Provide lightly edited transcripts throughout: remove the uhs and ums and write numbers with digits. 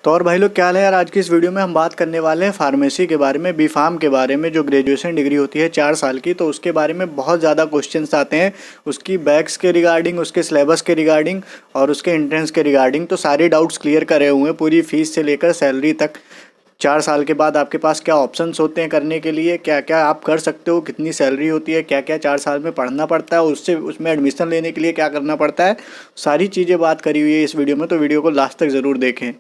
तो और भाई लोग क्या हाल है यार। आज की इस वीडियो में हम बात करने वाले हैं फार्मेसी के बारे में, बी फार्म के बारे में, जो ग्रेजुएशन डिग्री होती है 4 साल की। तो उसके बारे में बहुत ज़्यादा क्वेश्चंस आते हैं, उसकी बैक्स के रिगार्डिंग, उसके सिलेबस के रिगार्डिंग और उसके एंट्रेंस के रिगार्डिंग। तो सारे डाउट्स क्लियर करे हुए हैं, पूरी फीस से लेकर सैलरी तक। 4 साल के बाद आपके पास क्या ऑप्शंस होते हैं करने के लिए, क्या क्या आप कर सकते हो, कितनी सैलरी होती है, क्या क्या 4 साल में पढ़ना पड़ता है, उससे उसमें एडमिशन लेने के लिए क्या करना पड़ता है, सारी चीज़ें बात करी हुई है इस वीडियो में। तो वीडियो को लास्ट तक ज़रूर देखें।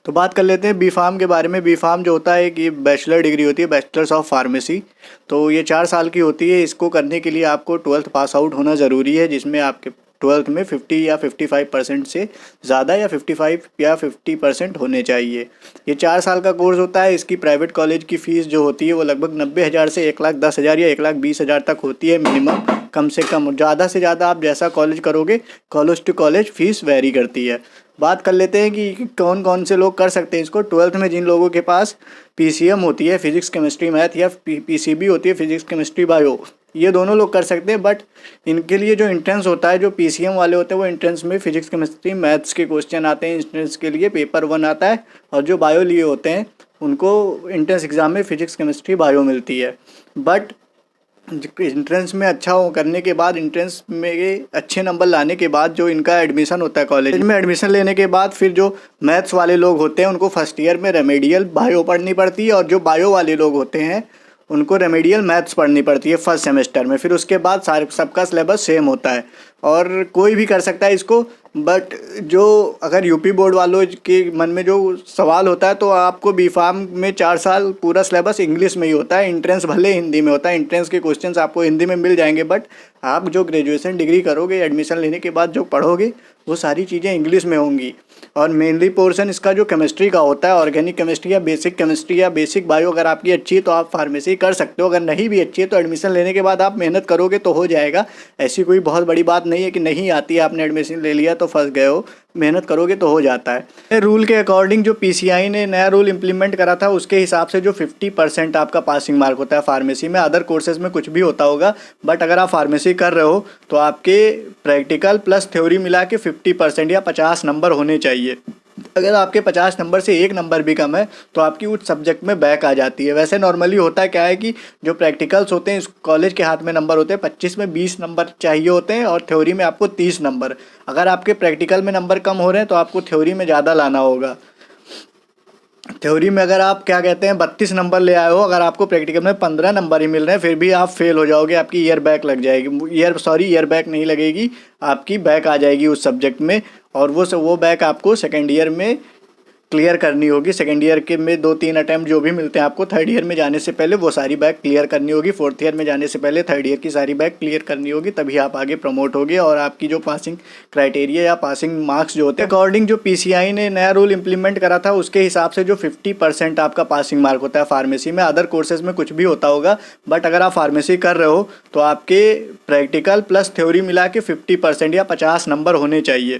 तो बात कर लेते हैं बी फार्म के बारे में। बी फार्म जो होता है कि बैचलर डिग्री होती है, बैचलर्स ऑफ फार्मेसी। तो ये 4 साल की होती है। इसको करने के लिए आपको 12th पास आउट होना ज़रूरी है, जिसमें आपके 12th में 50 या 55% से ज़्यादा या 55 या 50% होने चाहिए। ये 4 साल का कोर्स होता है। इसकी प्राइवेट कॉलेज की फ़ीस जो होती है वो लगभग 90,000 से 1,10,000 या 1,20,000 तक होती है मिनिमम। कम से कम, ज़्यादा से ज़्यादा आप जैसा कॉलेज करोगे, college to college fees vary करती है। बात कर लेते हैं कि कौन कौन से लोग कर सकते हैं इसको। 12th में जिन लोगों के पास पीसीएम होती है, फिजिक्स केमिस्ट्री मैथ, या पीसीबी होती है, फिजिक्स केमिस्ट्री बायो, ये दोनों लोग कर सकते हैं। बट इनके लिए जो एंट्रेंस होता है, जो पीसीएम वाले होते हैं, वो एंट्रेंस में फिजिक्स केमिस्ट्री मैथ्स के क्वेश्चन आते हैं। एंट्रेंस के लिए पेपर 1 आता है। और जो बायो लिए होते हैं उनको एंट्रेंस एग्ज़ाम में फिजिक्स केमिस्ट्री बायो मिलती है। बट इंट्रेंस में अच्छा हो करने के बाद, इंट्रेंस में अच्छे नंबर लाने के बाद जो इनका एडमिशन होता है कॉलेज में, एडमिशन लेने के बाद फिर जो मैथ्स वाले लोग होते हैं उनको फर्स्ट ईयर में रेमेडियल बायो पढ़नी पड़ती है। और जो बायो वाले लोग होते हैं उनको रेमेडियल मैथ्स पढ़नी पड़ती है फर्स्ट सेमेस्टर में। फिर उसके बाद सारे सबका सिलेबस सेम होता है और कोई भी कर सकता है इसको। बट जो अगर यूपी बोर्ड वालों के मन में जो सवाल होता है, तो आपको बी फार्म में 4 साल पूरा सिलेबस इंग्लिश में ही होता है। इंट्रेंस भले हिंदी में होता है, इंट्रेंस के क्वेश्चंस आपको हिंदी में मिल जाएंगे। बट आप जो ग्रेजुएशन डिग्री करोगे, एडमिशन लेने के बाद जो पढ़ोगे, वो सारी चीज़ें इंग्लिश में होंगी। और मेनली पोर्शन इसका जो केमिस्ट्री का होता है, ऑर्गेनिक केमिस्ट्री या बेसिक बायो, अगर आपकी अच्छी है तो आप फार्मेसी कर सकते हो। अगर नहीं भी अच्छी है तो एडमिशन लेने के बाद आप मेहनत करोगे तो हो जाएगा। ऐसी कोई बहुत बड़ी बात नहीं है कि नहीं आती है, आपने एडमिशन ले लिया तो फंस गए हो। मेहनत करोगे तो हो जाता है। रूल के अकॉर्डिंग जो पीसीआई ने नया रूल इम्प्लीमेंट करा था, उसके हिसाब से जो 50% आपका पासिंग मार्क होता है फार्मेसी में। अदर कोर्सेज में कुछ भी होता होगा, बट अगर आप फार्मेसी कर रहे हो तो आपके प्रैक्टिकल प्लस थ्योरी मिला के 50% या 50 नंबर होने चाहिए। अगर आपके 50 नंबर से 1 नंबर भी कम है तो आपकी उस सब्जेक्ट में बैक आ जाती है। वैसे नॉर्मली होता है क्या है कि जो प्रैक्टिकल्स होते हैं, इस कॉलेज के हाथ में नंबर होते हैं 25 में 20 नंबर चाहिए होते हैं, और थ्योरी में आपको 30 नंबर। अगर आपके प्रैक्टिकल में नंबर कम हो रहे हैं तो आपको थ्योरी में ज़्यादा लाना होगा। थ्योरी में अगर आप क्या कहते हैं 32 नंबर ले आए हो, अगर आपको प्रैक्टिकल में 15 नंबर ही मिल रहे हैं, फिर भी आप फेल हो जाओगे, आपकी ईयर बैक लग जाएगी। ईयर बैक नहीं लगेगी, आपकी बैक आ जाएगी उस सब्जेक्ट में। और वो बैक आपको सेकेंड ईयर में क्लियर करनी होगी। सेकेंड ईयर के में 2-3 अटैम्प्ट जो भी मिलते हैं आपको, थर्ड ईयर में जाने से पहले वो सारी बैक क्लियर करनी होगी। फोर्थ ईयर में जाने से पहले थर्ड ईयर की सारी बैक क्लियर करनी होगी, तभी आप आगे प्रमोट होगे। और आपकी जो पासिंग क्राइटेरिया या पासिंग मार्क्स जो होते हैं, अकॉर्डिंग जो पीसीआई ने नया रूल इंप्लीमेंट करा था, उसके हिसाब से जो 50% आपका पासिंग मार्क होता है फार्मेसी में। अदर कोर्सेज में कुछ भी होता होगा, बट अगर आप फार्मेसी कर रहे हो तो आपके प्रैक्टिकल प्लस थ्योरी मिला के 50% या 50 नंबर होने चाहिए।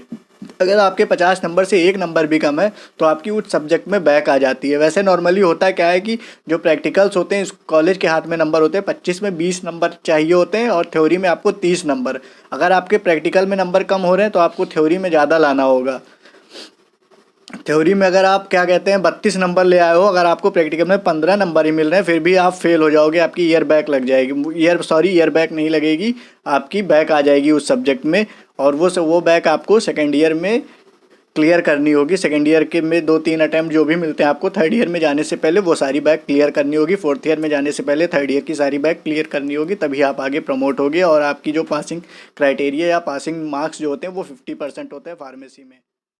अगर आपके 50 नंबर से 1 नंबर भी कम है तो आपकी उस सब्जेक्ट में बैक आ जाती है। वैसे नॉर्मली होता है क्या है कि जो प्रैक्टिकल्स होते हैं, इस कॉलेज के हाथ में नंबर होते हैं 25 में 20 नंबर चाहिए होते हैं, और थ्योरी में आपको 30 नंबर। अगर आपके प्रैक्टिकल में नंबर कम हो रहे हैं तो आपको थ्योरी में ज़्यादा लाना होगा। थ्योरी में अगर आप क्या कहते हैं 32 नंबर ले आए हो, अगर आपको प्रैक्टिकल में 15 नंबर ही मिल रहे हैं, फिर भी आप फेल हो जाओगे, आपकी ईयर बैक लग जाएगी। ईयर बैक नहीं लगेगी, आपकी बैक आ जाएगी उस सब्जेक्ट में। और वो बैक आपको सेकेंड ईयर में क्लियर करनी होगी। सेकेंड ईयर के में 2-3 अटैम्प्ट जो भी मिलते हैं आपको, थर्ड ईयर में जाने से पहले वो सारी बैक क्लियर करनी होगी। फोर्थ ईयर में जाने से पहले थर्ड ईयर की सारी बैक क्लियर करनी होगी, तभी आप आगे प्रमोट होगे। और आपकी जो पासिंग क्राइटेरिया या पासिंग मार्क्स जो होते हैं वो 50% होते हैं फार्मेसी में।